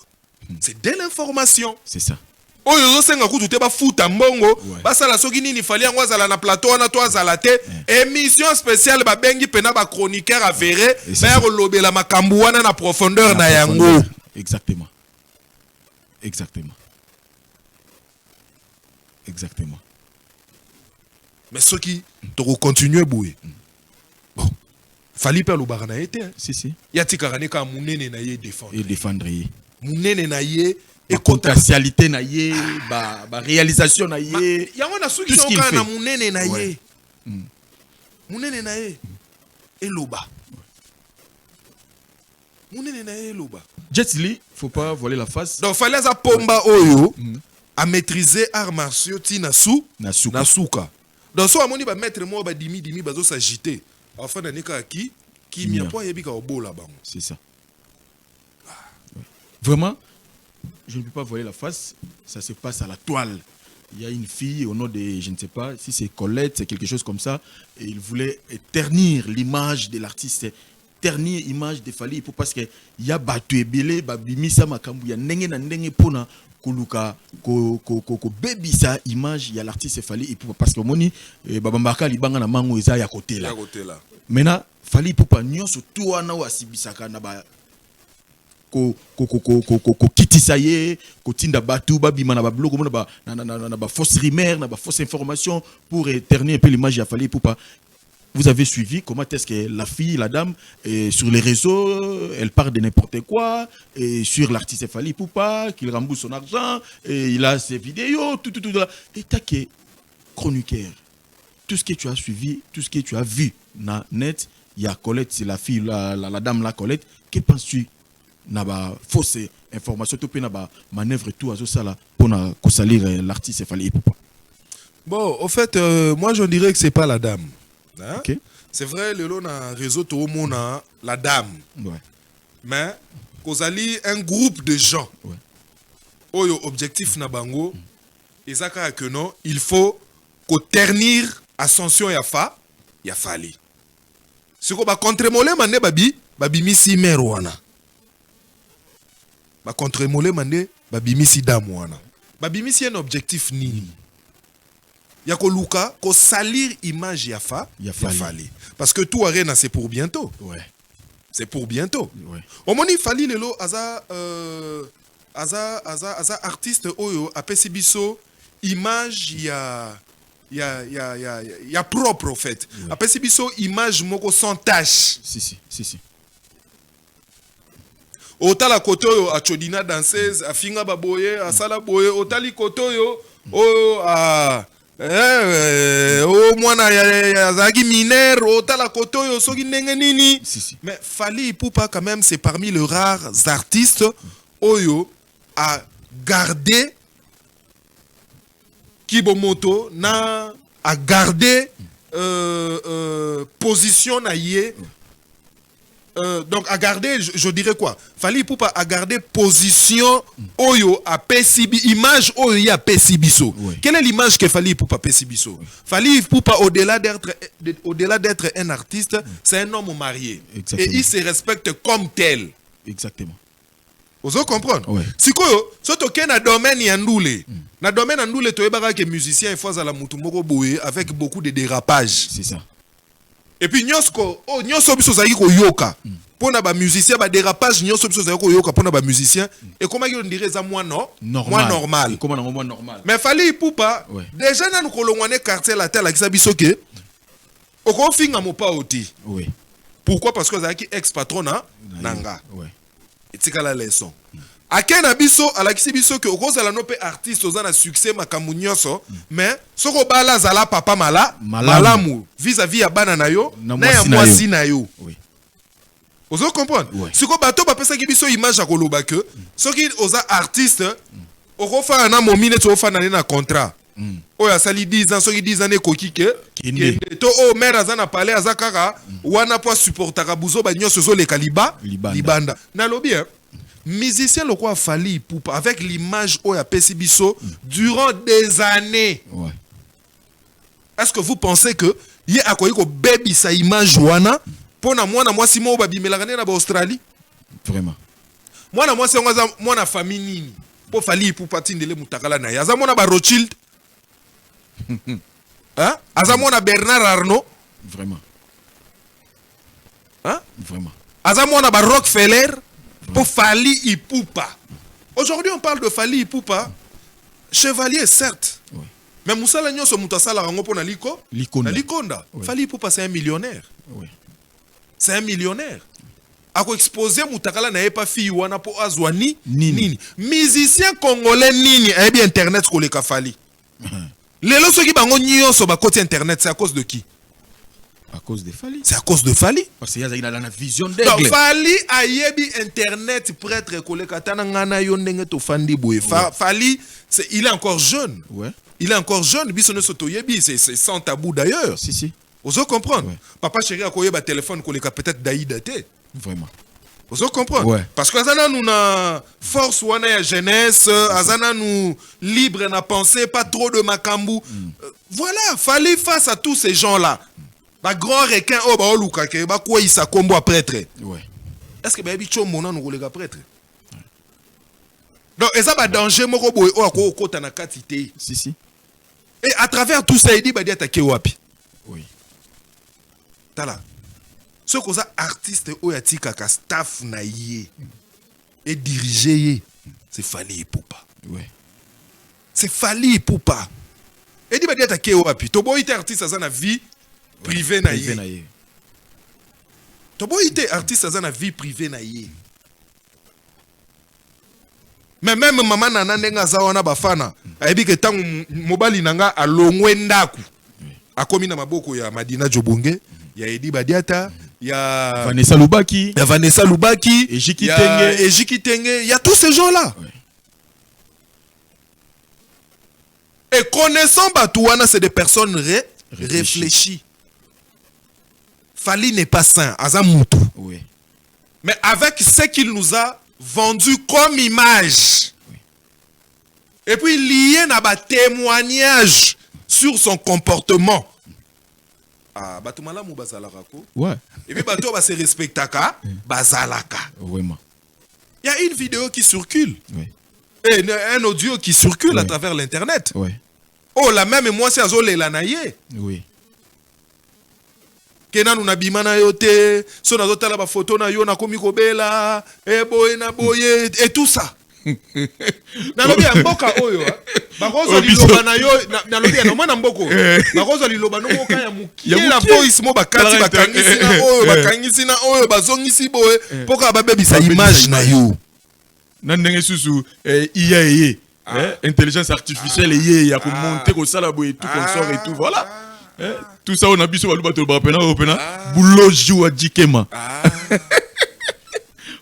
c'est de l'information. C'est ça. Oyo senga kutu te ba futa mbongo basala soki nini fali yango azala na plateau na to azala te. Émission spéciale ba bengi pena ba chroniqueur avéré ba lobela makambu wana na profondeur na yango. Exactement. Mais ce qui doit continuer boué. Bon, fallait pas le barana été. Si. Yati karane ka munene na ye défendre. Et défendre. Munene na ye et potentialité na ye, ba réalisation na ye. Yango na suki soka na munene na ye. Munene na ye. Et loba. Munene na ye loba. Jet Li, faut pas voiler la face. Donc fallait ça pomba oyo à maîtriser arts martiaux ti nasuka. Donc so amoni ba maître mo ba dimi bazo s'agiter. Enfin na nika ki mi a pas yebika obola bango. C'est ça. Vraiment, je ne peux pas voiler la face, ça se passe à la toile. Il y a une fille au nom de, je ne sais pas, si c'est Colette, c'est quelque chose comme ça, et il voulait ternir l'image de l'artiste, ternir l'image de Fally Ipupa parce qu'il y a battu et belé, babimisa makambu, il y a nenge na nenge pona kuluka ko baby sa image, il y a l'artiste Fally Ipupa parce que moni babambaka libanga na mango eza ya côté là. Maintenant Fally Ipupa nyonso tout wana wasibisaka na ba ko kitisa ye ko tinda batu babima na ba bloko na ba fausse rumeur na ba fausse information pour ternir un peu l'image de Fally Ipupa. Vous avez suivi comment est-ce que la fille, la dame, sur les réseaux, elle parle de n'importe quoi, et sur l'artiste Fally Ipupa, qu'il rembourse son argent, et il a ses vidéos, tout. Et t'as que chroniqueur. Tout ce que tu as suivi, tout ce que tu as vu na net, il y a Colette, c'est la fille, la dame la Colette. Que penses-tu? Na ba fausse information, tout na ba manœuvre tout à ça là pour na salir l'artiste Fally Ipupa. Bon, au fait, moi je dirais que c'est pas la dame. Hein? Okay. C'est vrai, le long réseau tout le monde a la dame. Ouais. Mais kozali un groupe de gens. Ouais. Oyo objectif na bango. Et ça que non, il faut qu'on ternir ascension ya Fally. Ce qu'on va contre-moler mande babi misi merwana. Ba contre-moler mande babi misi damwana. Babi misi un objectif nini. Ya ko luka ko salir image ya Fally. Parce que tout arena c'est pour bientôt. Ouais. C'est pour bientôt. Ouais. Au moni Fally lelo aza artiste oyo apesi biso image ya propre en fait. Ouais. Apesi biso image moko sans tache. Si. Otala koto a chodina danseuse afinga baboye asala boye otali koto yo o mwana ya zagi mineur otala koto yo soki ndenge nini. Si. Mais Fally Ipupa quand même c'est parmi les rares artistes oyo a gardé Kibomoto na a gardé position na ye. Donc à garder, je dirais quoi? Fally Ipupa a gardé position oyo a PCB, image oyo ya PCBiso. Oui. Quelle est l'image que Fally Ipupa PCBiso? Oui. Fally Ipupa au-delà d'être un artiste, c'est un homme marié. Exactement. Et il se respecte comme tel. Exactement. Vous comprenez? Oui. Sikoyo, soto ke na domaine ya ndule. Na domaine ya ndule toyebaka ke musicien il faut za la mutu moko boye avec beaucoup de dérapages. C'est ça. Et puis nyonso biso zaki ko yoka. Pona ba musicien ba dérapage nyonso biso zaki ko yoka pona ba musicien et comment on dirait ça moi normal. Et comment moins normal. Mais Fally Ipupa ouais. déjà na kolongwane quartier la terre la kisa biso ke oko finga mo pa oti. Oui. Pourquoi? Parce que zaki ex patron na nanga. Ouais. Et tika la leçon. akena biso alakisi biso ke okozala no pe artiste oza na succès makambo nyonso mais soko bala zala papa malamu vis-à-vis ya bana na yo na ya mwasi na yo. Oui. Ozo comprendre? Ouais. Siko bato bapesaki biso image ya koloba ke soki oza artiste okofana na momine to ofana na contrat. Oyo asali 10 ans soki 10 ans ekoki ke to o mère aza na palais aza kaka wana po supportaka buzo ba nyonso zo leka libanda. Na lobi hein. Musicien le quoi Fally Ipupa avec l'image oyo apesi biso durant des années. Ouais. Est-ce que vous pensez que ye akoyi ko baby sa image wana pona mwana mwasi mo babimelaka na Australie? Vraiment. Mwana mwasi ngaza mwana famille nini? Po Fally Ipupa tindele mutakala na ya. Aza mwana ba Rothschild. Hein? Aza mwana Bernard Arnault. Vraiment. Hein? Vraiment. Aza mwana ba Rockefeller. Pour Fally Ipupa. Aujourd'hui, on parle de Fally Ipupa. Chevalier, certes. Oui. Mais Moussala Nyonso Moutasala Rango pour Likonda. Oui. Fally Ipupa, c'est un millionnaire. Oui. C'est un millionnaire. A quoi exposer Moutakala n'a pas fille ou ana po azwani nini. Musicien congolais nini a bien internet ko le Fally. Les lots qui bango nyonso ba côté internet, c'est à cause de qui? À cause de Fally. C'est à cause de Fally. Parce qu'il y a la vision d'aigle. Fally a yebi internet prêtre kolekatana ngana yo ndenge to fandi boye. Fally, il est encore jeune. Ouais. Il est encore jeune. Biso ne soto yebi, c'est sans tabou d'ailleurs. Si. Vous comprendre? Ouais. Papa chéri a koyeba téléphone koleka peut-être daïda te. Vraiment. Vous comprendre? Ouais. Parce que azana nous na force wana ya jeunesse, azana nous libre na penser, pas trop de makambu. Voilà, Fally face à tous ces gens-là. Ba grand requin oh ba oluka ke ba quoi il sa combo prêtre. Ouais. Est-ce que ba bi chombo na nous les prêtre? Donc ça ba danger moko boy o ko kota na katité. Si. Et à travers tout ça il dit ba di attaquer wapi? Oui. Tala. Ce qu'on a artiste o yatika ka staff na yé et diriger c'est Fally Ipupa. Ouais. C'est Fally Ipupa. Et dit ba di attaquer wapi? To boy artiste ça na vie privé na yé. Tobo ite artiste aza na vie privée na yé. Mais même maman nana ndenga za wana bafana ayebi ke tangu mobali nanga alongwe ndaku akomi na maboko ya Madina Jobonge ya Edi Badiata ya Vanessa Lubaki, Ejiki Tenge, il y a tous ces gens là. Ouais. Et connaissant Batouana, c'est des personnes réfléchies. Fally n'est pas saint, Azamutu. Oui. Mais avec ce qu'il nous a vendu comme image, oui. Et puis lié à un témoignage sur son comportement. Ah, Batumala mou bazalaka ko. Ouais. Et puis Bato va se respectaka, bazalaka. Vraiment. Il y a une vidéo qui circule. Oui. Et un audio qui circule oui. à travers l'internet. Oui. Oh, la même moi c'est Azole Lanaye. Oui. Kena nous nabimana yote, so na zotala ba photo na yo na komi kobela, boye na boye et tout ça. Na lobi mboka oyo, ba kozo liloba na yo na lobi na mwana mboko. Ba kozo liloba no moka ya mukie la voice mo bakati bakangisi na oyo, bakangisi na oyo bazongisi boye, poka ba bebisa image na yo. Na ndenge susu IA intelligence artificielle ya ko monter ko sala boye tout consort et tout voilà. Tout ça on a biso baluba to bapena opena bouloji wa dikema.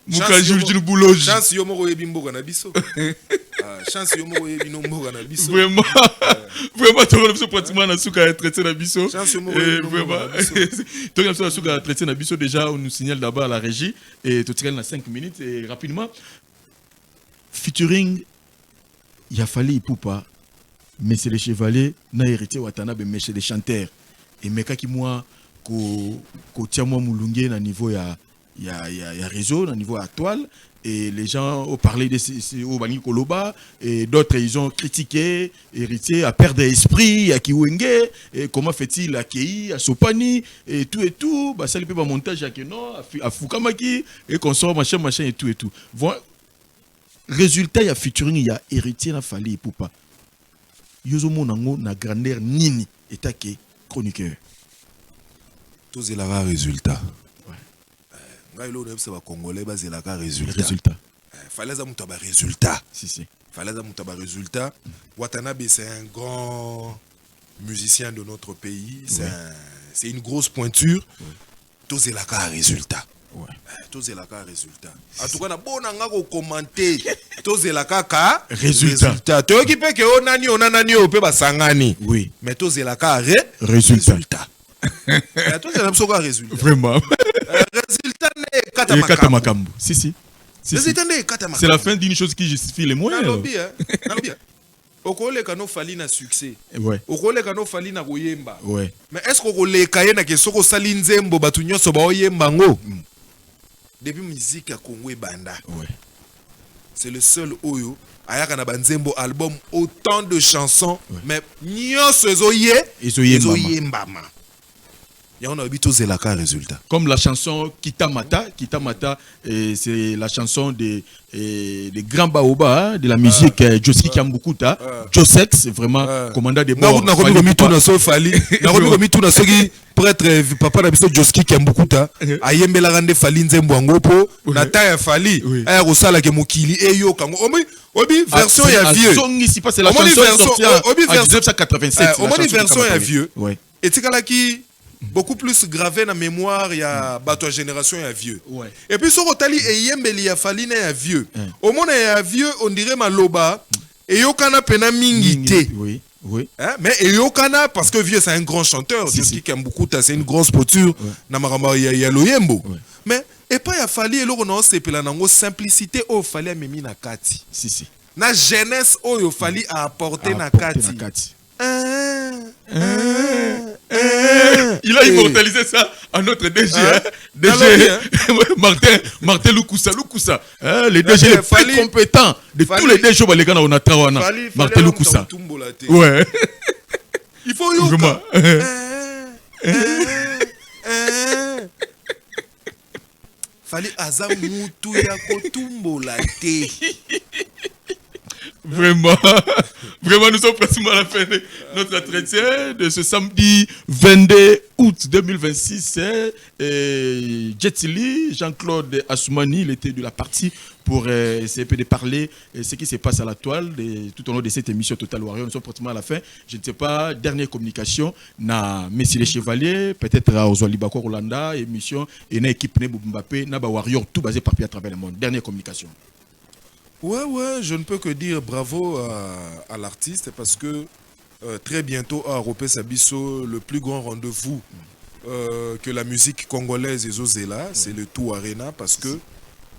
Mukaji ujinu bouloji. Chance yo moko yebi mboka na biso. Chance yo moko yebi no mboka na biso. Vraiment vraiment to biso pratiquement na suka traité na biso. Chance yo moko yebi vraiment. To biso na suka traité na biso déjà on nous signale d'abord à la régie et tout tirer na 5 minutes et rapidement featuring il a fallu Ipupa. Mais c'est les chevaliers n'a hérité Watanabe mais c'est des chanteurs et meka ki moi ko tia moi mulunge na niveau ya réseau na niveau à toile et les gens ont parlé de au Bani Koloba et d'autres ils ont critiqué héritier à perdre esprit à Kiwenge et comment fait-il à Kei à Sopani et tout bah ça le peut pas montage à Keno à Fukamaki et consort machin et tout voilà résultat il y a featuring il y a héritier na Fally Ipupa. Yozo monango na grandeur nini etake chroniqueur. Tous les résultats. Ouais. Ngai lo na ba congolais ba zelaka résultat. fallait ça muta ba résultat. Si. Fallait ça muta ba résultat. Watanabe c'est un grand musicien de notre pays, c'est une grosse pointure. Tous les cas résultat. Tous les cas résultat. En tout cas na bona ngako commenter. Tous les cas résultat. To qui peut que onani o pe ba sangani. Oui. Mais tous les cas résultat. Tous les cas résultat. Vraiment. Résultat n'est katamakambo. Si. C'est la fin d'une chose qui justifie les moyens. Okole kano fali na succès. Ouais. Okole kano fali na koyemba. Ouais. Mais est-ce qu'on le kaye na kesoko sali nzembo batu nyonso ba oyemba ngo? Depuis musique à Congo et Banda. Ouais. C'est le seul oyo ayaka na banzembo album autant de chansons mais nyonso ezoyembama. Et on a habité aux élaka résultat. Comme la chanson Kitamata, c'est la chanson des grands baobas de la musique Joski Kiambukuta, Josex, vraiment commandant des bords. Na komi tout na so fali, na komi tout na so qui prêtre papa na biso Joski Kiambukuta, ayembela rande fali nzembo ngopo, na ta fali, aya kosala ke mokili eyo kango. Obi version ya vieux. C'est la chanson sortie en 1987. Obi version ya vieux. Et tikala ki beaucoup plus gravé dans la mémoire, il y a bateau génération et vieux. Ouais. Et puis sur Otali et Yembeli a fallu na vieux. Au monde ya vieux, on dirait maloba et yokana pena mingité. Oui. Hein? Mais et yokana parce que vieux c'est un grand chanteur, qui aime beaucoup, c'est une grosse poture na maramba ya loyembo. Mais et pas ya fallu et l'on c'est pela nango simplicité au fallu a memi na kati. Si. Na jeunesse au fallu a apporter na kati. Il a immortalisé ça à notre DG. Martin Lukusa. Les DG les plus compétents de tous les DG Balegana on a Tawana. Martin Lukusa. Ouais. Il faut yoka. Fallait azamutu ya kotumbola te. Vraiment, nous sommes pratiquement à la fin de notre entretien de ce samedi 22 août 2026. Jetili, Jean-Claude Assoumani, il était de la partie pour essayer de parler de ce qui se passe à la toile tout au long de cette émission Total Warrior. Nous sommes pratiquement à la fin. Je ne sais pas, dernière communication, na Messi les Chevaliers, peut-être à Ozolibako Rolanda, émission, et une équipe Mbappé, Naba Warrior, tout basé par pied à travers le monde. Dernière communication. Ouais, je ne peux que dire bravo à l'artiste parce que très bientôt à Europé Sabiso, le plus grand rendez-vous que la musique congolaise est Zozela, c'est le Tout Arena parce que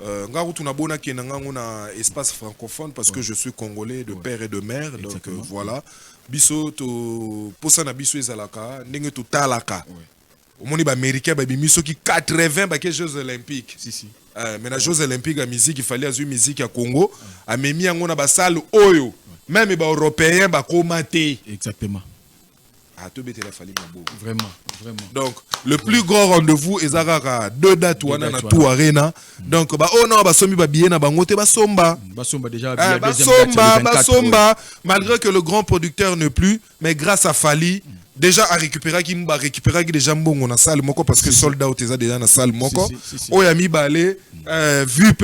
on a espace francophone parce que je suis congolais de père et de mère, donc voilà. Biso to posana biso ezalaka, ndenge to talaka. Au monde américain ba bimiso qui 80 ba Jeux olympiques. Si. Mais les Jeux olympiques à musique il fallait azu musique à Congo a memi yango na ba salle oyo même ba européen ba komaté. Exactement. Ah to bete la fali mabo. Vraiment. Donc le plus grand rendez-vous ezaka 2 dates wana na Tout Arena. Donc ba oh non ba sombi ba billet na bango te ba somba. Ba somba déjà Basomba malgré que le grand producteur ne plus mais grâce à Fali déjà à récupérer déjà mbongo na salle moko parce que sold out est déjà na salle moko oyami balé vu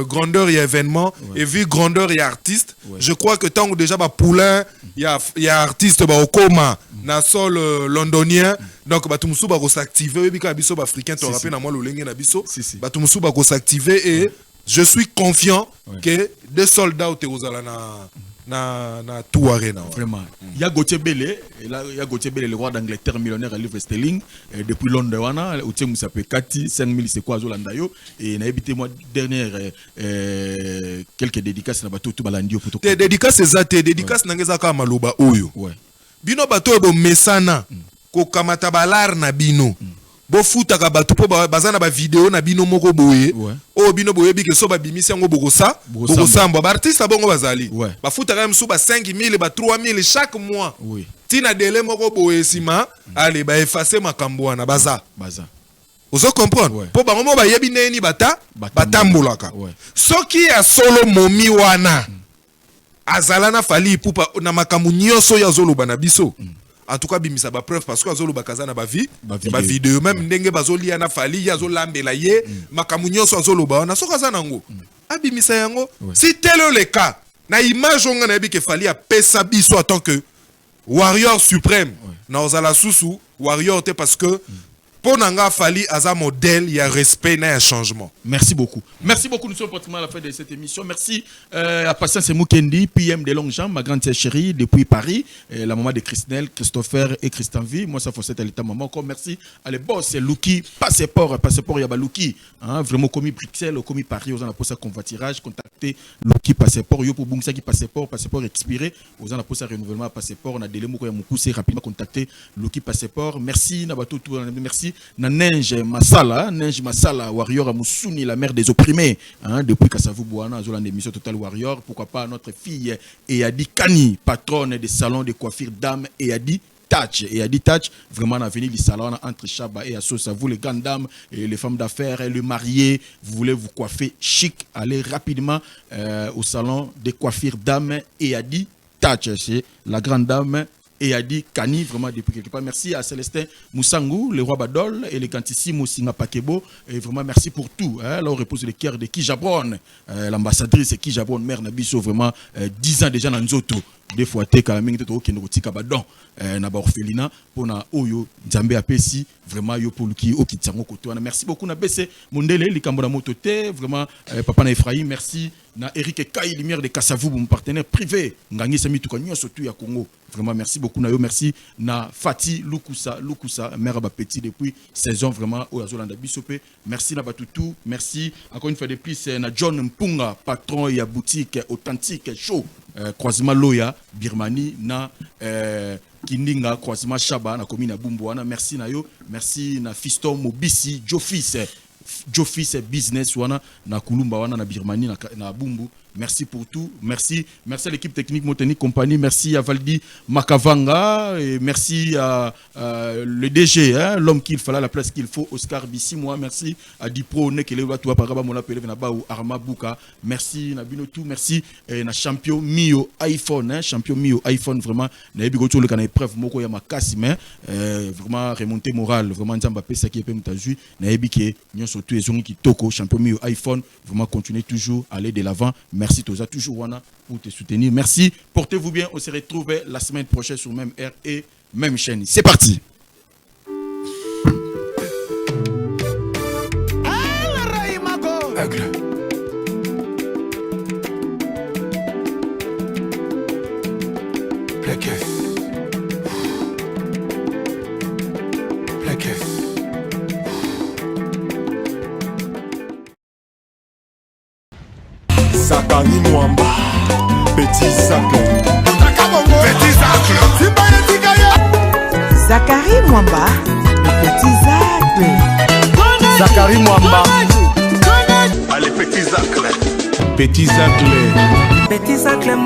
grandeur et événement et vu grandeur et artiste je crois que tant déjà ba poulain il y a artiste ba okoma na sol londonien donc ba tumusu ba ko s'activer bika biso ba africain to rappel na moi lolenge na biso ba tumusu ba ko s'activer et je suis confiant que des soldats out ozala na Tout Arena. Vraiment. Il y a Gauthier Bele, le roi d'Angleterre millionnaire à livre sterling depuis Londres wana au tiens ça peut 5000 c'est quoi Zolandayo et na habité moi dernière quelques dédicaces na bato tout balandio pour tes dédicaces ezate dédicaces nangeza ka maloba oyo. Bino bato ebo mesana ko kamata balar na bino. Bo futaka bato po bazana ba vidéo na bino moko boye o bino boye bike so ba bimisi yango bokosamba ba artiste bongo bazali ba futaka msu ba 5000 ba 3000 chaque mois tina délai moko boye sima allez ba effacer makambo wana baza ozo comprendre po bango mo ba yebi neni batambolaka soki ya solo momi wana azala na Fali Ipupa na makambo nyonso ya zoloba na biso en tout cas bimisa ba preuve parce que azolo bakaza na ba Ba vidéo même ndenge bazoli na fali yazo lambela ye makamunyo so azolo ba na sokaza nango abimisa yango si tel est le cas na image on na bi ke fali a pesa biso en tant que warrior suprême na ozala susu warrior te parce que Ponanga Fali Aza modèle, il y a respect, il y a un changement. Merci beaucoup. Merci beaucoup. Nous sommes pratiquement à la fin de cette émission. Merci à Patience Moukendi, PM de Longchamp, ma grande sœur chérie depuis Paris, la maman de Christelle, Christopher et Christian V. Moi, ça faut cette l'état maman. Encore merci à les boss, Luki, passeport, Yaba Luki. Vraiment, commis Bruxelles, commis Paris, aux en a posé convoiturage, contacter Luki passeport, yo pour Bungsa qui passeport expiré, aux en a posé renouvellement passeport, on a délai mouko ya moukoussé rapidement contacter Luki passeport. Merci, Nabato, merci. Na Ninge Masala, Warrior à Mousouni, la mère des opprimés, depuis Kassavou Bouana, Zolan émission Total Warrior, pourquoi pas notre fille Eyadi Kani, patronne des salons de coiffure dames Eyadi Touch. Eyadi Touch, vraiment on a venu du salon entre Chaba et Assosa, vous les grandes dames, et les femmes d'affaires, et le marié, vous voulez vous coiffer chic, allez rapidement au salon de coiffure dames Eyadi Touch, c'est la grande dame et a dit Kani, vraiment depuis quelque part. Merci à Célestin Moussangou, le roi Badol, élégantissimo Singa Pakebo. Et vraiment merci pour tout. Là, on repose le cœur de Kijabron, l'ambassadrice Kijabron, mère Nabiso, vraiment 10 ans déjà dans Nzoto. Des fois, t'es quand même qui nous retient badon. Na ba orphelinat pour na oyo Nzambe apesi vraiment yo pour qui au kitsango koto. Merci beaucoup na BC Mondele likambo na mototé vraiment papa na Ephraim merci na Eric Kai lumière de Kassavou mon partenaire privé ngangi sami tout kanyo surtout ya Congo. Vraiment merci beaucoup na yo merci na Fati Lukusa mère ba petit depuis saison vraiment au Azolanda Bisopé. Merci na Batutu, merci encore une fois de plus na John Mpunga patron ya boutique authentique show croisement Loya Birmanie na Kindinga croisement Chaba na commune Bumbuana. Merci na yo, merci na Fiston Mobisi Jofis business wana na Kulumba wana na Birmanie na Bumbu. Merci pour tout. Merci à l'équipe technique Moteni Compagnie. Merci à Valdi Makavanga. Et merci à le DG, l'homme qu'il fallait, la place qu'il faut, Oscar Bissi. Moi, merci à Dipro, Nekele, Watua, Paraba, Mona Pele, Venaba ou Arma Bouka. Merci, Nabino tout. Merci, na champion Mio iPhone, champion Mio iPhone, vraiment. Na Bigoto, le canal épreuve, Moko Yamakasi, mais vraiment remonté moral, vraiment, Nzamba Pesa qui est Mutazu, na Ebike, Nyon surtout, et Zongi Toko, champion Mio iPhone, vraiment continuer toujours à aller de l'avant. Merci Toza, toujours Wana pour te soutenir. Merci, portez-vous bien. On se retrouve la semaine prochaine sur même air et même chaîne. C'est parti. Aigle. Plaquette. Plaquette. Zakari Mwamba, Petit Zacle. Petit Zacle. Zakari Mwamba, le Petit Zacle. Zakari Mwamba, Allez, Petit Zacle. Petit Zacle. Petit Zacle.